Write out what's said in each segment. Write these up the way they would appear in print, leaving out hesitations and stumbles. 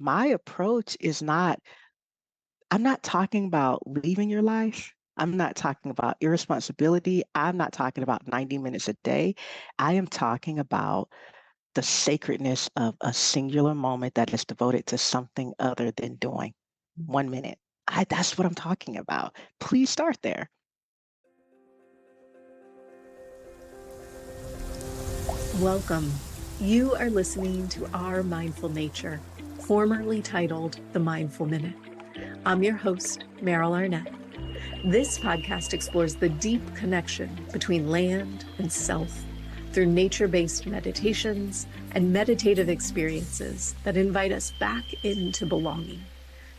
my approach is not, I'm not talking about leaving your life. I'm not talking about irresponsibility. I'm not talking about 90 minutes a day. I am talking about the sacredness of a singular moment that is devoted to something other than doing 1 minute. That's what I'm talking about. Please start there. Welcome. You are listening to Our Mindful Nature, formerly titled The Mindful Minute. I'm your host, Meryl Arnett. This podcast explores the deep connection between land and self through nature-based meditations and meditative experiences that invite us back into belonging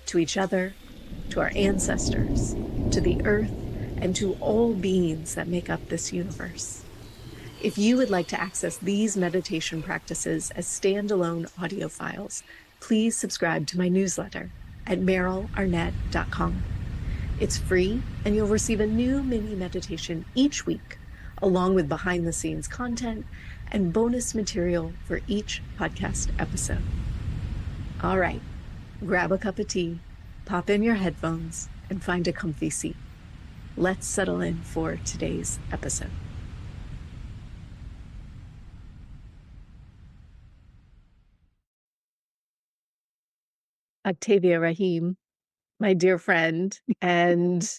to each other, to our ancestors, to the earth, and to all beings that make up this universe. If you would like to access these meditation practices as standalone audio files, please subscribe to my newsletter at merylarnett.com. It's free, and you'll receive a new mini meditation each week, along with behind-the-scenes content and bonus material for each podcast episode. All right, grab a cup of tea, pop in your headphones, and find a comfy seat. Let's settle in for today's episode. Octavia Raheem, my dear friend and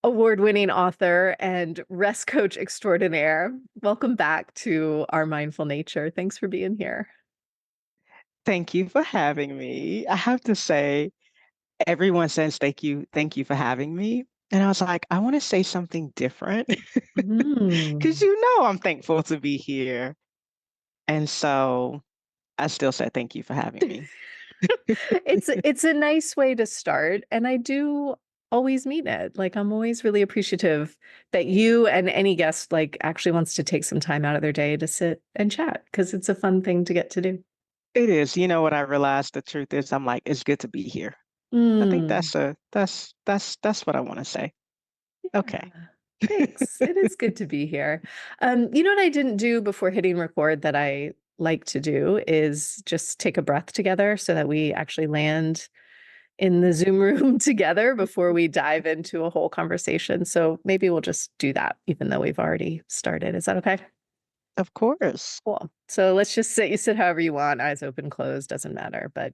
award-winning author and rest coach extraordinaire. Welcome back to Our Mindful Nature. Thanks for being here. Thank you for having me. I have to say, everyone says thank you for having me. And I was like, I want to say something different because I'm thankful to be here. And so I still said thank you for having me. It's a nice way to start, and I do always mean it. Like, I'm always really appreciative that you and any guest like actually wants to take some time out of their day to sit and chat, because it's a fun thing to get to do. It is. You know what I realized the truth is, I'm like, it's good to be here. I think Mm. that's what I want to say. Okay. Yeah. Thanks. It is good to be here. You know what I didn't do before hitting record that I like to do is just take a breath together so that we actually land in the Zoom room together before we dive into a whole conversation. So maybe we'll just do that, even though we've already started. Is that okay? Of course. Cool. So let's just sit. You sit however you want, eyes open, closed, doesn't matter. But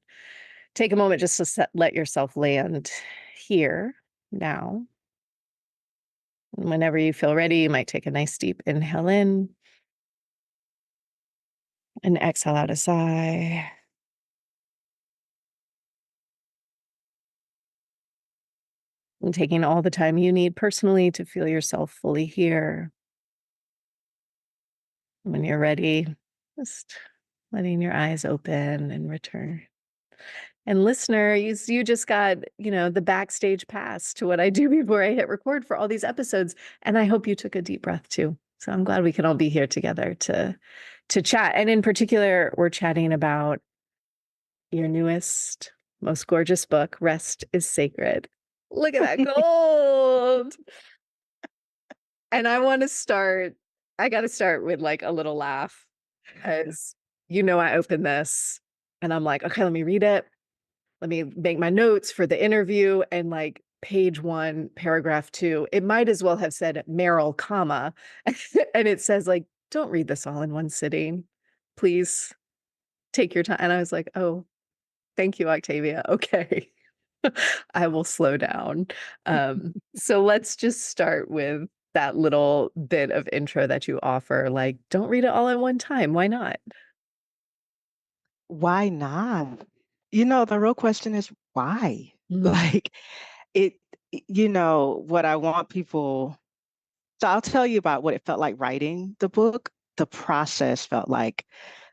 take a moment just to let yourself land here now. And whenever you feel ready, you might take a nice deep inhale in and exhale out a sigh. And taking all the time you need personally to feel yourself fully here. When you're ready, just letting your eyes open and return. And listener, you just got, the backstage pass to what I do before I hit record for all these episodes. And I hope you took a deep breath too. So I'm glad we can all be here together to chat. And in particular, we're chatting about your newest, most gorgeous book, Rest is Sacred. Look at that gold. And I got to start with like a little laugh because, I opened this and I'm like, okay, let me read it. Let me make my notes for the interview, and like page 1, paragraph 2, it might as well have said Meryl, comma, and it says like, don't read this all in one sitting. Please take your time. And I was like, oh, thank you, Octavia. Okay. I will slow down. So let's just start with that little bit of intro that you offer. Like, don't read it all at one time. Why not? Why not? The real question is why? Mm. Like it, what I want people, so I'll tell you about what it felt like writing the book. The process felt like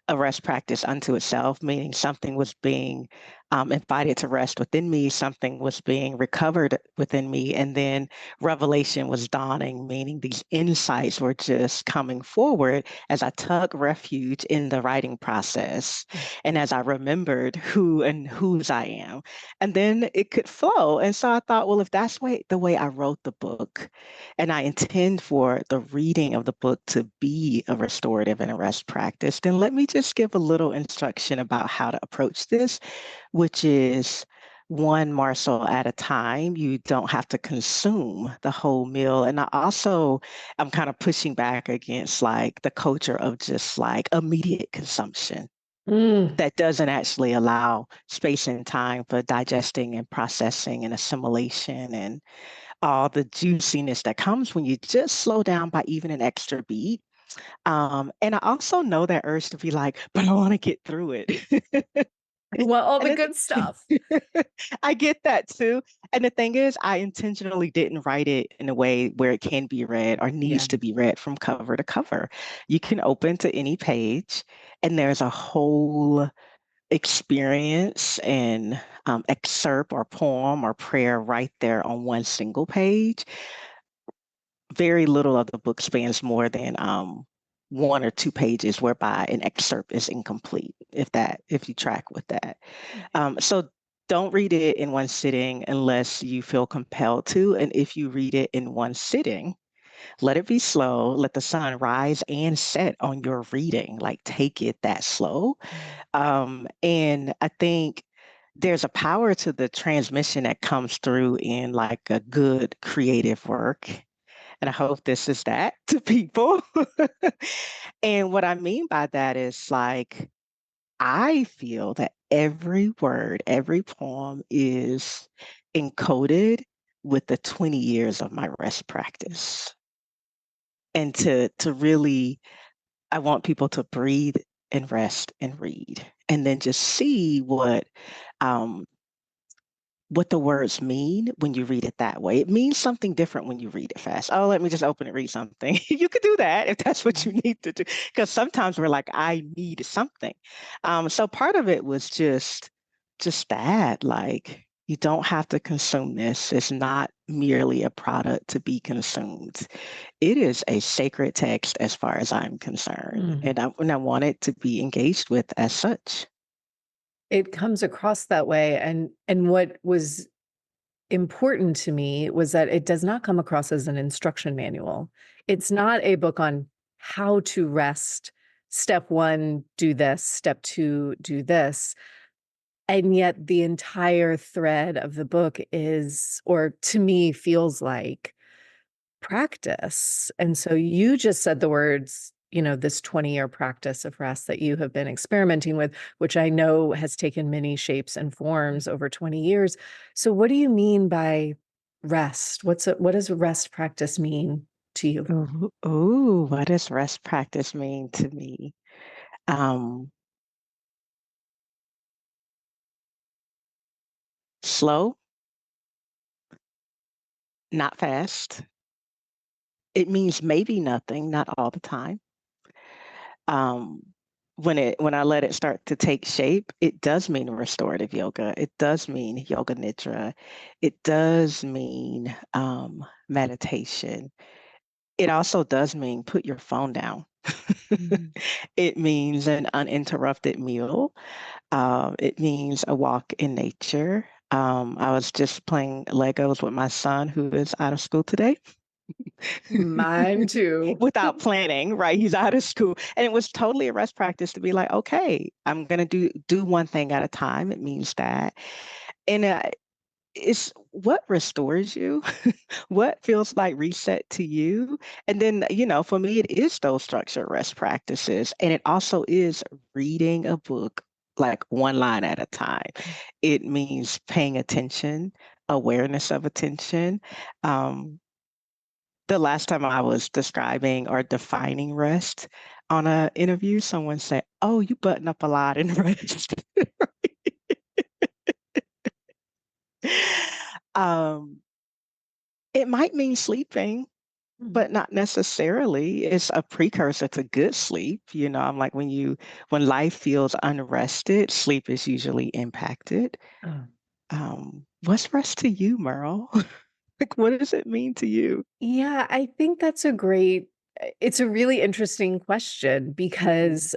a rest practice unto itself, meaning something was being invited to rest within me, something was being recovered within me. And then revelation was dawning, meaning these insights were just coming forward as I took refuge in the writing process and as I remembered who and whose I am. And then it could flow. And so I thought, well, if that's the way I wrote the book, and I intend for the reading of the book to be a restorative and a rest practice, then let me just give a little instruction about how to approach this, which is one morsel at a time. You don't have to consume the whole meal. And I also, I'm kind of pushing back against like the culture of just like immediate consumption Mm. that doesn't actually allow space and time for digesting and processing and assimilation and all the juiciness that comes when you just slow down by even an extra beat. And I also know that urge to be like, but I want to get through it. Well, all And the it's good stuff. I get that too. And the thing is, I intentionally didn't write it in a way where it can be read or Yeah. needs to be read from cover to cover. You can open to any page, and there's a whole experience and excerpt or poem or prayer right there on one single page. Very little of the book spans more than one or two pages, whereby an excerpt is incomplete, if you track with that. So don't read it in one sitting unless you feel compelled to. And if you read it in one sitting, let it be slow. Let the sun rise and set on your reading. Like take it that slow. And I think there's a power to the transmission that comes through in like a good creative work. And I hope this is that to people. And what I mean by that is like, I feel that every word, every poem is encoded with the 20 years of my rest practice. And to really, I want people to breathe and rest and read, and then just see um, what the words mean when you read it that way. It means something different when you read it fast. Oh, let me just open and read something. You could do that if that's what you need to do. Because sometimes we're like, I need something. So part of it was just that, like, you don't have to consume this. It's not merely a product to be consumed. It is a sacred text as far as I'm concerned. Mm. And I want it to be engaged with as such. It comes across that way. And what was important to me was that it does not come across as an instruction manual. It's not a book on how to rest. Step one, do this. Step two, do this. And yet the entire thread of the book is, or to me, feels like practice. And so you just said the words, this 20-year practice of rest that you have been experimenting with, which I know has taken many shapes and forms over 20 years. So what do you mean by rest? What does rest practice mean to you? Ooh, what does rest practice mean to me? Um, Slow, not fast. It means maybe nothing, not all the time. Um, when I let it start to take shape, it does mean restorative yoga. It does mean yoga nidra. It does mean meditation. It also does mean put your phone down. Mhm. It means an uninterrupted meal. It means a walk in nature. I was just playing Legos with my son who is out of school today. Mine too. Without planning, right? He's out of school. And it was totally a rest practice to be like, okay, I'm gonna do one thing at a time. It means that. And it's what restores you, what feels like reset to you. And then, for me, it is those structured rest practices. And it also is reading a book like one line at a time. It means paying attention, awareness of attention. Um, the last time I was describing or defining rest on an interview, someone said, "Oh, you button up a lot in rest." um, it might mean sleeping. Mm. but not necessarily. It's a precursor to good sleep. I'm like when life feels unrested, sleep is usually impacted. Oh. What's rest to you, Merle? Like, what does it mean to you? Yeah, I think that's a great it's a really interesting question Mhm. because,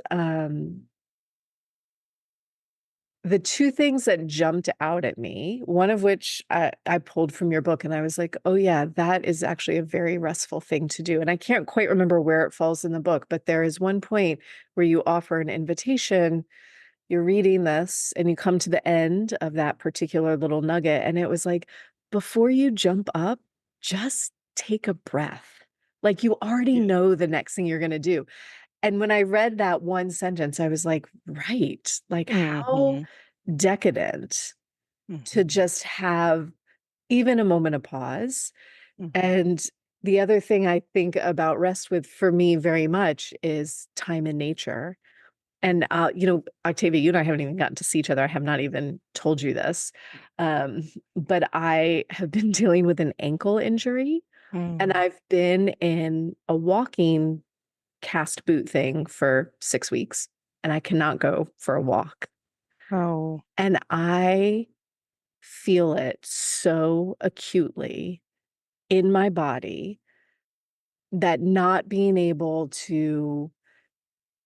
the 2 things that jumped out at me, one of which I pulled from your book, and I was like, "Oh, yeah, that is actually a very restful thing to do," and I can't quite remember where it falls in the book, but there is one point where you offer an invitation. You're reading this, and you come to the end of that particular little nugget, and it was like, "Before you jump up, just take a breath." Like, you already Yeah. know the next thing you're gonna do. And when I read that one sentence, I was like, "Right." Like, how Mhm. decadent to Mhm. just have even a moment of pause. Mhm. And the other thing I think about rest with for me very much is time in nature. And, Octavia, you and I haven't even gotten to see each other. I have not even told you this. Um, but I have been dealing with an ankle injury, and Mm. I've been in a walking cast boot thing for 6 weeks, and I cannot go for a walk. Oh. And I feel it so acutely in my body that not being able to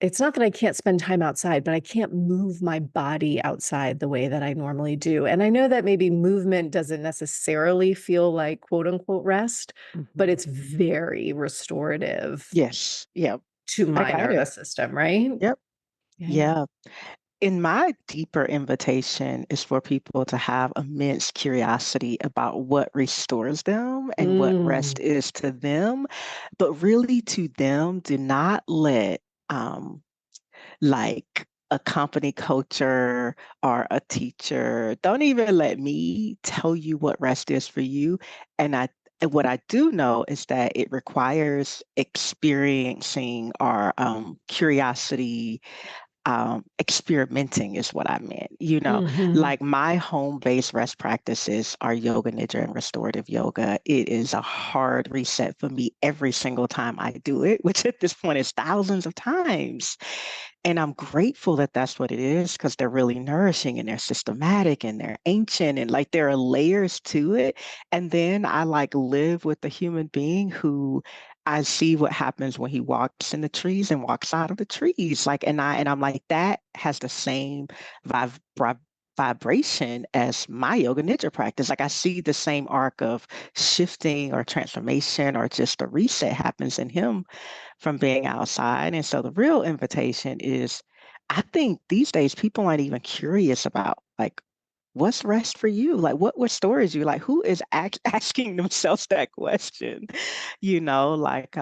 it's not that I can't spend time outside, but I can't move my body outside the way that I normally do. And I know that maybe movement doesn't necessarily feel like quote unquote rest, but Mhm. it's very restorative Yes. Yep. to I my got it. nervous system, right? Yep. Yeah. Yeah. In my deeper invitation is for people to have immense curiosity about what restores them and what Mm. rest is to them. But really, to them, do not let like a company culture or a teacher, don't even let me tell you what rest is for you. And what I do know is that it requires experiencing or curiosity, experimenting is what I meant. Mhm. Like my home-based rest practices are yoga nidra and restorative yoga. It is a hard reset for me every single time I do it, which at this point is thousands of times. And I'm grateful that that's what it is because they're really nourishing and they're systematic and they're ancient and like there are layers to it. And then I like live with a human being who I see what happens when he walks in the trees and walks out of the trees. Like, and I'm like, that has the same vibe, vibration as my yoga nidra practice. Like I see the same arc of shifting or transformation or just a reset happens in him from being outside. And so the real invitation is, I think these days people aren't even curious about like what's rest for you? Like what restores you? Like who is asking themselves that question? Like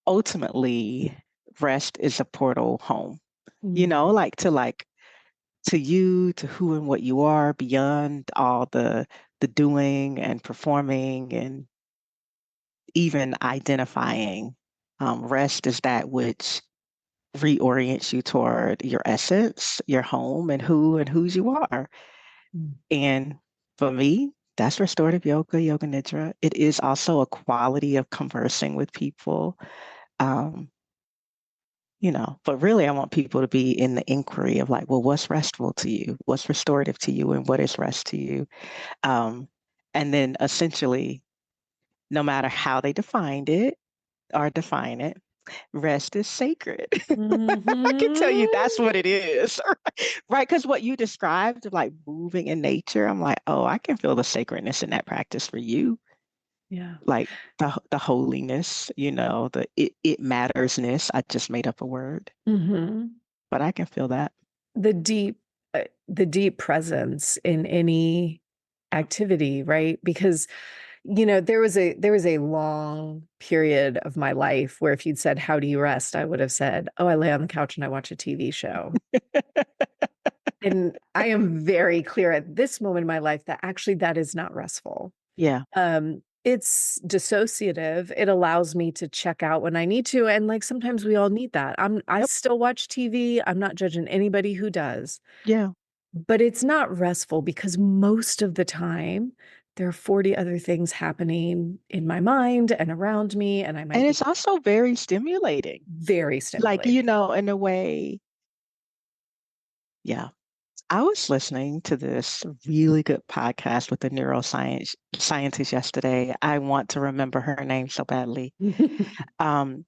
ultimately rest is a portal home. Mm. Like to you, to who and what you are beyond all the doing and performing and even identifying. Rest is that which reorients you toward your essence, your home, and whose you are. Mm. And for me, that's restorative yoga, yoga nidra. It is also a quality of conversing with people. Um, but really I want people to be in the inquiry of like, well, what's restful to you? What's restorative to you? And what is rest to you? Um, and then essentially, no matter how they defined it or define it, rest is sacred. I can tell you that's Mhm. what it is, right? Because what you described, of like moving in nature, I'm like, oh, I can feel the sacredness in that practice for you, Yeah. like the holiness, the it mattersness. I just made up a word, Mhm. but I can feel that. The deep the deep presence in any activity, right? Because, there was a long period of my life where if you'd said, "How do you rest?" I would have said, "Oh, I lay on the couch and I watch a TV show." And I am very clear at this moment in my life that actually that is not restful. Yeah. It's dissociative. It allows me to check out when I need to, and, like, sometimes we all need that. I Yep. still watch TV. I'm not judging anybody who does. Yeah. But it's not restful because most of the time, there are 40 other things happening in my mind and around me, and I And might be it's also very stimulating. very Like, stimulating. in a way, yeah. I was listening to this really good podcast with a neuroscience scientist yesterday. I want to remember her name so badly. Um,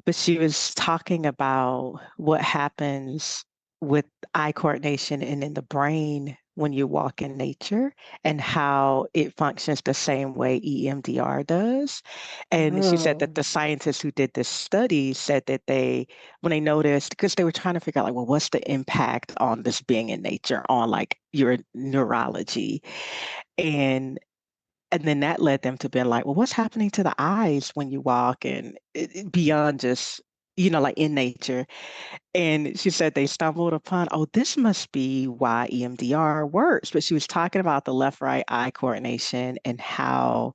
but she was talking about what happens with eye coordination and in the brain when you walk in nature and how it functions the same way EMDR does. And she said that Oh. the scientists who did this study said that when they noticed, because they were trying to figure out, like, well, what's the impact on this being in nature on like your neurology? And and then that led them to be like, well, what's happening to the eyes when you walk and beyond just, like in nature? And she said they stumbled upon, oh, this must be why EMDR works. But she was talking about the left right eye coordination and how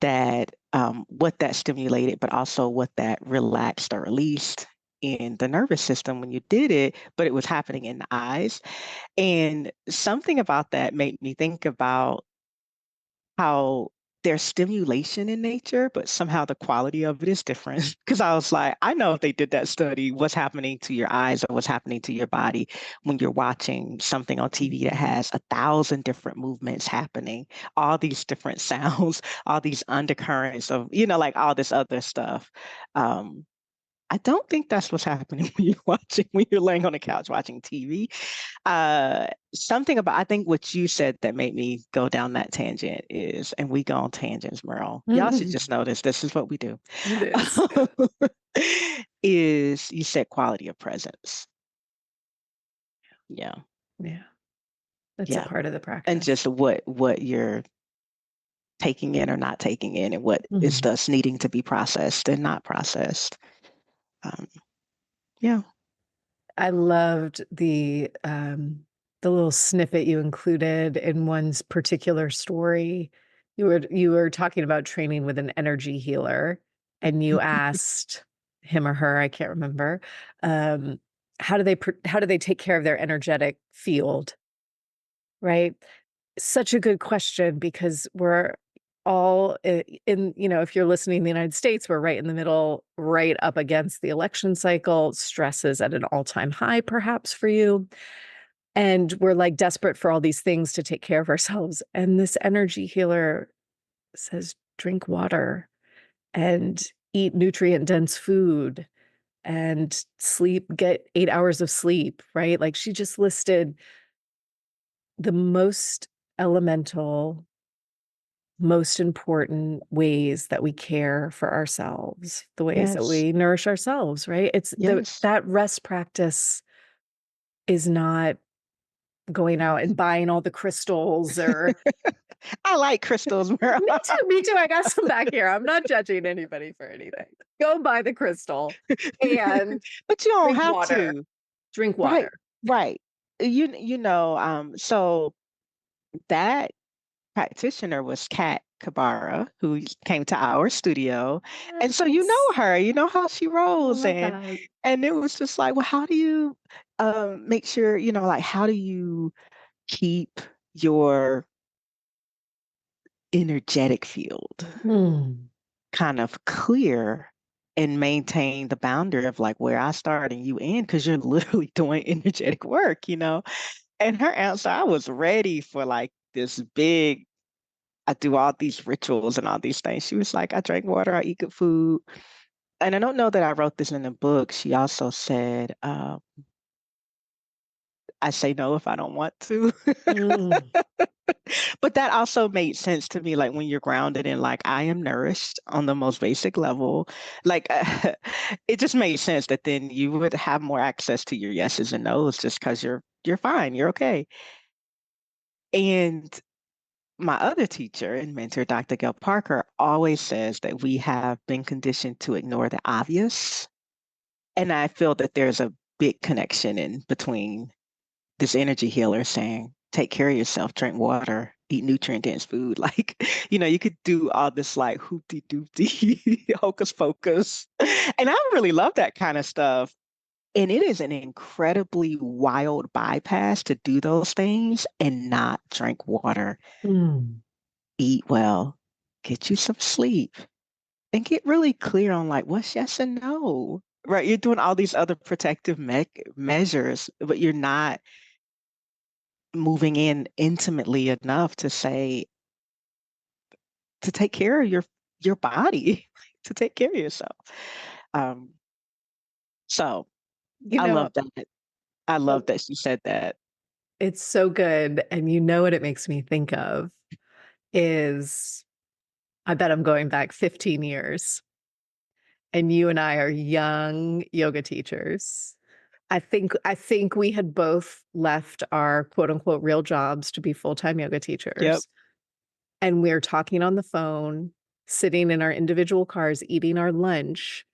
what that stimulated, but also what that relaxed or released in the nervous system when you did it, but it was happening in the eyes. And something about that made me think about how there's stimulation in nature, but somehow the quality of it is different. Because I was like, I know if they did that study, what's happening to your eyes or what's happening to your body when you're watching something on TV that Mhm. has 1,000 different movements happening, all these different sounds, all these undercurrents of, like all this other stuff. Um, I don't think that's what's happening when you're laying on the couch watching TV. Something about, I think what you said that made me go down that tangent is, and we go on tangents, Merle. Y'all should just notice this is what we do. It is. Is you said quality of presence. Yeah. Yeah. That's a Yeah. part of the And practice. just what you're taking in or not taking in and what is Mhm. thus needing to be processed and not processed. Um, yeah. I loved the little snippet you included in one's particular story. You were talking about training with an energy healer, and you asked him or her, I can't remember, um, how do they take care of their energetic field, right? Such a good question because we're all in, if you're listening in the United States, we're right in the middle, right up against the election cycle. Stress is at an all-time high, perhaps for you. And we're like desperate for all these things to take care of ourselves. And this energy healer says, drink water and eat nutrient dense food and sleep, get 8 hours of sleep, right? Like she just listed the most elemental, most important ways that we care for ourselves, the ways that Yes. we nourish ourselves, right? It's Yes. that rest practice is not going out and buying all the crystals or I like crystals, Merle. me too. I got some back here. I'm not judging anybody for anything. Go buy the crystal and But you don't drink have water. to. Drink Right. water. Right. So that practitioner was Kat Kabara, who came to our studio. And so you know Yes. her, you know how she I rolls. love And that. and it was just like, well, how do you make sure, like how do you keep your energetic field Mm. kind of clear and maintain the boundary of like where I start and you end because you're literally doing energetic work. And her answer, I was ready for like this big, I do all these rituals and all these things. She was like, I drink water, I eat good food. And I don't know that I wrote this in the book. She also said, I say no if I don't want to. Mm. But that also made sense to me, like when you're grounded in like I am nourished on the most basic level, like it just made sense that then you would have more access to your yeses and nos just because you're fine, you're okay. And my other teacher and mentor, Dr. Gail Parker, always says that we have been conditioned to ignore the obvious. And I feel that there's a big connection in between this energy healer saying, take care of yourself, drink water, eat nutrient dense food. Like, you could do all this like hoopty doopty hocus pocus. And I really love that kind of stuff. And it is an incredibly wild bypass to do those things and not drink water. Mm. eat well, get you some sleep, and get really clear on like what's yes and no. Right? You're doing all these other protective measures, but you're not moving in intimately enough to say to take care of your body, to take care of yourself. Um, so You I know, love that. I love oh, that she said that. it's so good, and you know what it makes me think of is I bet I'm going back 15 years, and you and I are young yoga teachers. I think we had both left our quote unquote real jobs to be full-time yoga Yep. teachers. And we're talking on the phone, sitting in our individual cars, eating our lunch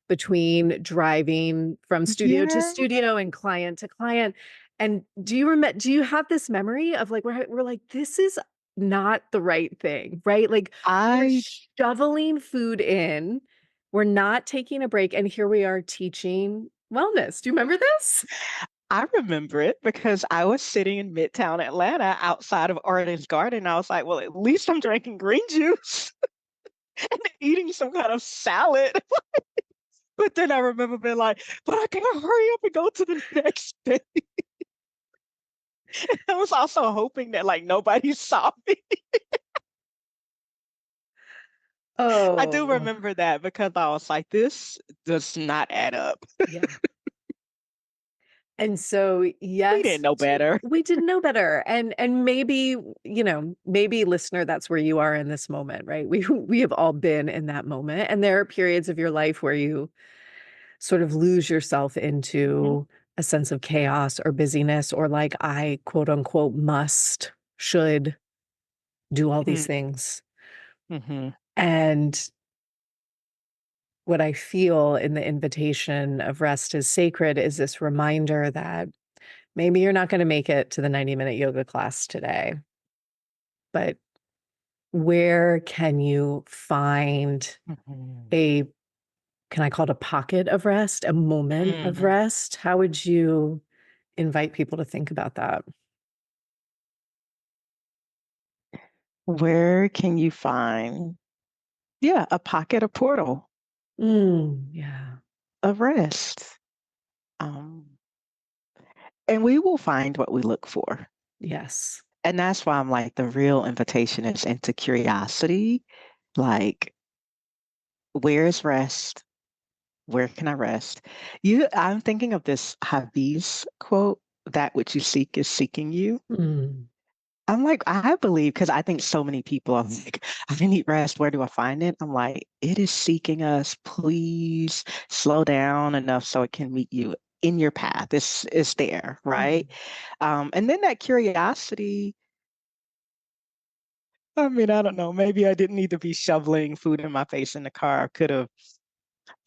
between driving from studio to Yeah. studio and client to client. And do you have this memory of like we're like, this is not the right thing, right? Like we're I shoveling food in, we're not taking a break, and here we are teaching wellness. Do you remember this? I remember it because I was sitting in Midtown Atlanta outside of Orange Garden. I was like, well, at least I'm drinking green juice and eating some kind of salad. But then I remember being like, but I gotta hurry up and go to the next day. I was also hoping that like nobody saw me. I do Oh, remember that because I was like, this does not add up. yeah. And so, We didn't yes, know better. we didn't know better. And maybe, maybe listener, that's where you are in this moment, right? We have all been in that moment. And there are periods of your life where you sort of lose yourself Mhm. into a sense of chaos or busyness, or like I quote unquote must, should do all these things. Mm-hmm. And what I feel in the invitation of rest is sacred is this reminder that maybe you're not going to make it to the 90-minute yoga class today, but where can you find Hmm. a, can I call it a pocket of rest, a moment of Hmm. rest? How would you invite people to think about that? Where can you find, yeah, a pocket, a portal Yeah. of rest? Um, and we will find what we look for. Yes. And that's why I'm like, the real invitation is into curiosity. Like, where is rest? Where can I rest? I'm thinking of this Hafiz quote, that which you seek is seeking you. Mm. I'm like, I believe, because I think so many people are like, I need rest. Where do I find it? I'm like, it is seeking us. Please slow down enough so it can meet you in your path. It's there, Mm. right? And then that curiosity, I mean, I don't know. Maybe I didn't need to be shoveling food in my face in the car. I could have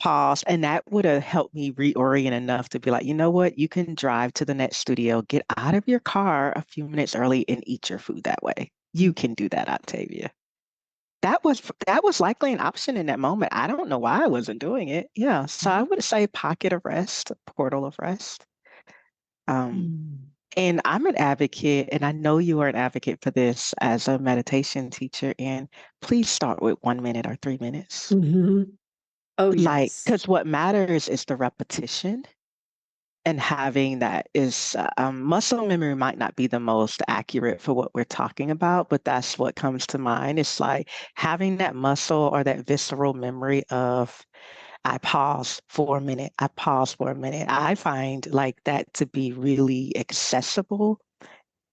paused, and that would have helped me reorient enough to be like, you know what? You can drive to the next studio, get out of your car a few minutes early, and eat your food that way. You can do that, Octavia. That was likely an option in that moment. I don't know why I wasn't doing it. Yeah, so I would say pocket of rest, portal of rest. Um, Mm. and I'm an advocate, and I know you are an advocate for this as a meditation teacher. And please start with 1 minute or 3 minutes. Mhm. Oh, Like, yes. because what matters is the repetition, and having that is muscle memory might not be the most accurate for what we're talking about, but that's what comes to mind. It's like having that muscle or that visceral memory of, I pause for a minute, I pause for a minute. I find like that to be really accessible.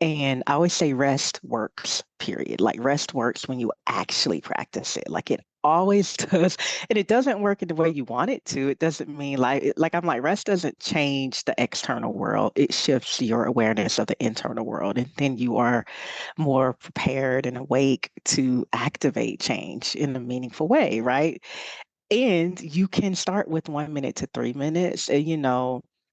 And I always say rest works, period. Like rest works when you actually practice it. Like it always does. And it doesn't work in the way you want it to. It doesn't mean like I'm like, rest doesn't change the external world. It shifts your awareness of the internal world. And then you are more prepared and awake to activate change in a meaningful way, right? And you can start with 1 minute to 3 minutes.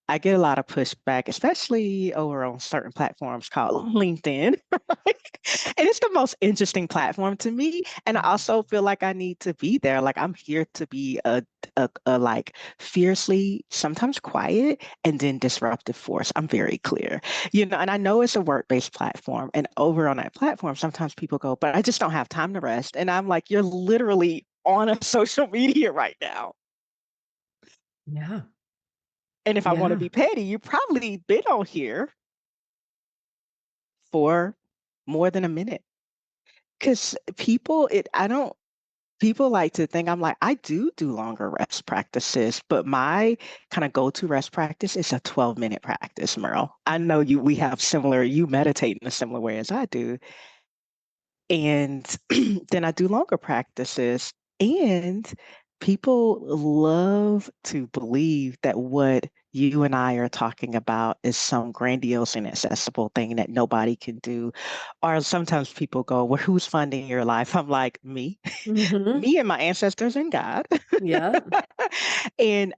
I get a lot of pushback, especially over on certain platforms called LinkedIn. And it's the most interesting platform to me. And I also feel like I need to be there. Like I'm here to be a like fiercely, sometimes quiet, and then disruptive force. I'm very clear, and I know it's a work-based platform. And over on that platform, sometimes people go, but I just don't have time to rest. And I'm like, you're literally on a social media right now. Yeah. And if I want to Yeah. be petty, you probably been on here for more than a minute. Because people like to think I'm like, I do longer rest practices, but my kind of go-to rest practice is a 12-minute practice, Merle. I know you meditate in a similar way as I do. And then I do longer practices. And people love to believe that what you and I are talking about is some grandiose and accessible thing that nobody can do. Or sometimes people go, well, who's funding your life? I'm like, me, Mhm. me and my ancestors and God. Yeah. And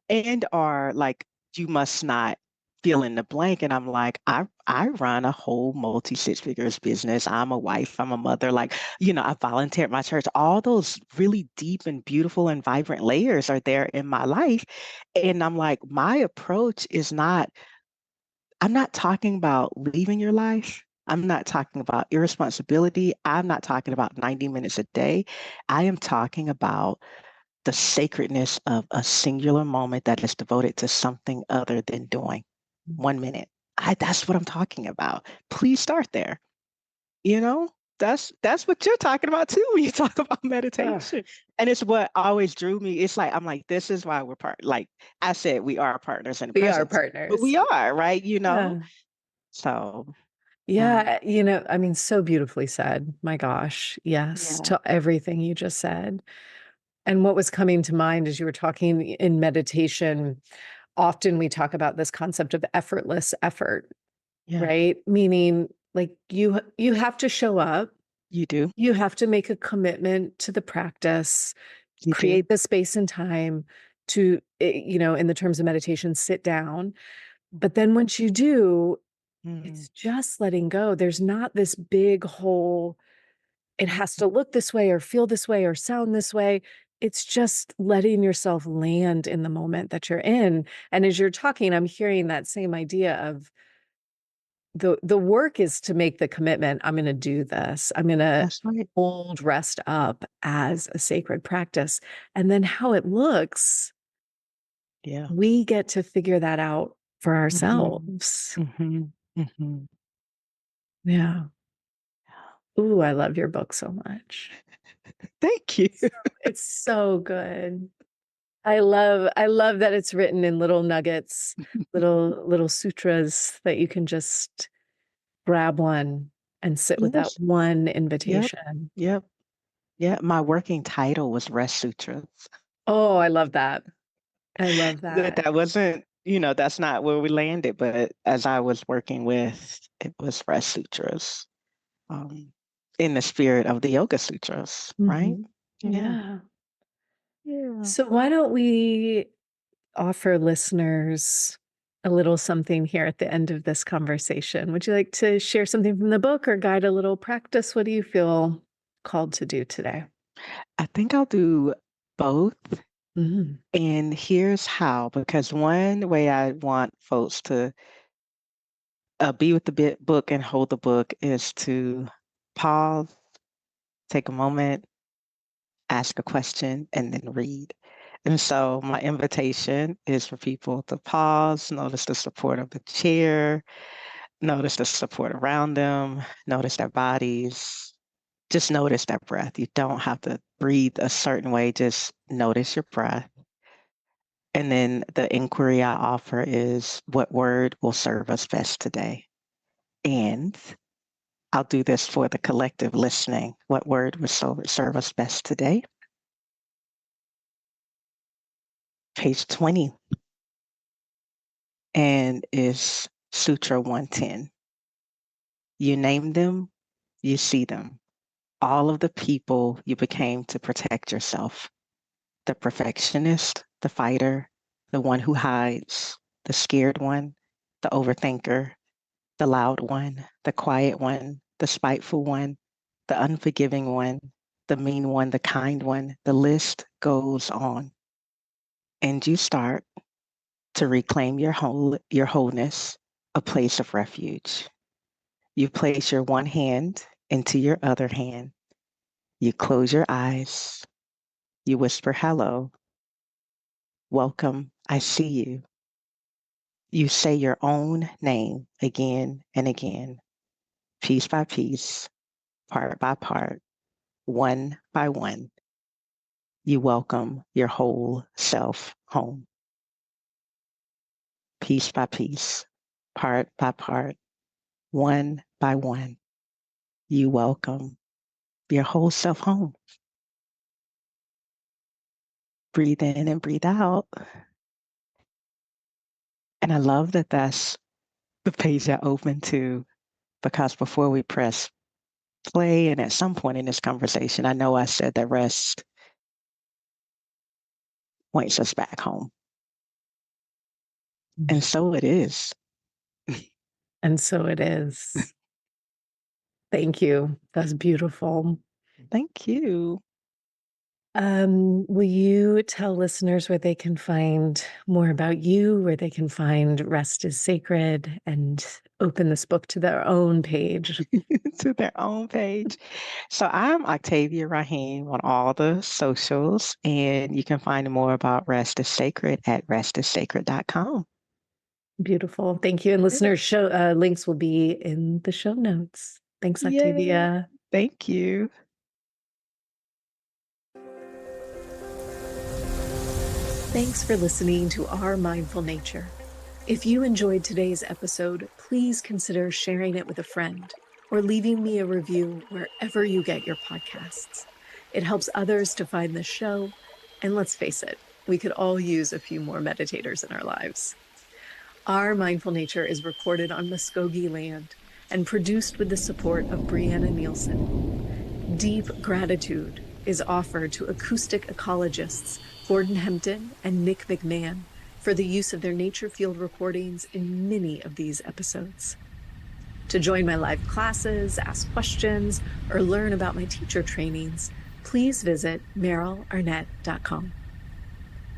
are like, you must not fill in the blank. And I'm like, I run a whole multi six figures business. I'm a wife, I'm a mother, like, I volunteer at my church. All those really deep and beautiful and vibrant layers are there in my life. And I'm like, my approach is not, I'm not talking about leaving your life. I'm not talking about irresponsibility. I'm not talking about 90 minutes a day. I am talking about the sacredness of a singular moment that is devoted to something other than doing 1 minute. That's what I'm talking about. Please start there. You know, that's what you're talking about too when you talk about Ugh. meditation. And it's what always drew me. It's like I'm like, this is why we're like I said, we are partners in the We are presence, but partners. we are, right? Yeah. So Yeah, I mean, so beautifully said. My gosh. Yes, yeah, to everything you just said. And what was coming to mind as you were talking in meditation, often we talk about this concept of effortless effort, yeah, right? Meaning like you have to show up, you do. you have to make a commitment to the practice, You do. create the space and time to in the terms of meditation, sit down. But then once you do, Mhm. it's just letting go. There's not this big whole, it has to look this way or feel this way or sound this way. It's just letting yourself land in the moment that you're in. And as you're talking, I'm hearing that same idea of the work is to make the commitment. I'm going to do this. I'm going to That's right. hold rest up as a sacred practice. And then how it looks, Yeah. we get to figure that out for Mhm. ourselves. Mhm. Mhm. Yeah. Ooh, I love your book so much. Thank you. So it's so good. I love that it's written in little nuggets, little sutras that you can just grab one and sit with that Yes. one Yep. invitation. Yep. Yeah. My working title was Rest Sutras. Oh, I love that. I love That that. that wasn't, that's not where we landed, but as I was working with, it was Rest Sutras, um, in the spirit of the Yoga Sutras, right? Mhm. Yeah. Yeah. Yeah. So why don't we offer listeners a little something here at the end of this conversation? Would you like to share something from the book or guide a little practice? What do you feel called to do today? I think I'll do both. Mhm. And here's how, because one way I want folks to be with the book and hold the book is to pause, take a moment, ask a question, and then read. And so my invitation is for people to pause, notice the support of the chair, notice the support around them, notice their bodies, just notice their breath. You don't have to breathe a certain way, just notice your breath. And then the inquiry I offer is what word will serve us best today? And I'll do this for the collective listening. What word will serve us best today? Page 20 and is Sutra 110. You name them, you see them. All of the people you became to protect yourself. The perfectionist, the fighter, the one who hides, the scared one, the overthinker, the loud one, the quiet one, the spiteful one, the unforgiving one, the mean one, the kind one. The list goes on. And you start to reclaim your wholeness, a place of refuge. You place your one hand into your other hand. You close your eyes. You whisper hello. Welcome. I see you. You say your own name again and again, piece by piece, part by part, one by one. You welcome your whole self home, piece by piece, part by part, one by one. You welcome your whole self home. Breathe in and breathe out. And I love that that's the page I opened to, because before we press play, and at some point in this conversation, I know I said that rest points us back home. And so it is. And so it is. Thank you. That's beautiful. Thank you. Will you tell listeners where they can find more about you, where they can find Rest is Sacred, and open this book to their own page? To their own page. So I'm Octavia Raheem on all the socials, and you can find more about Rest is Sacred at restissacred.com. Beautiful. Thank you. And listeners, show links will be in the show notes. Thanks, Yay. Octavia. Thank you. Thanks for listening to Our Mindful Nature. If you enjoyed today's episode, please consider sharing it with a friend or leaving me a review wherever you get your podcasts. It helps others to find the show. And let's face it, we could all use a few more meditators in our lives. Our Mindful Nature is recorded on Muskogee land and produced with the support of Brianna Nielsen. Deep gratitude is offered to acoustic ecologists Gordon Hempton and Nick McMahon for the use of their nature field recordings in many of these episodes. To join my live classes, ask questions, or learn about my teacher trainings, please visit merylarnett.com.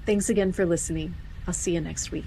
Thanks again for listening. I'll see you next week.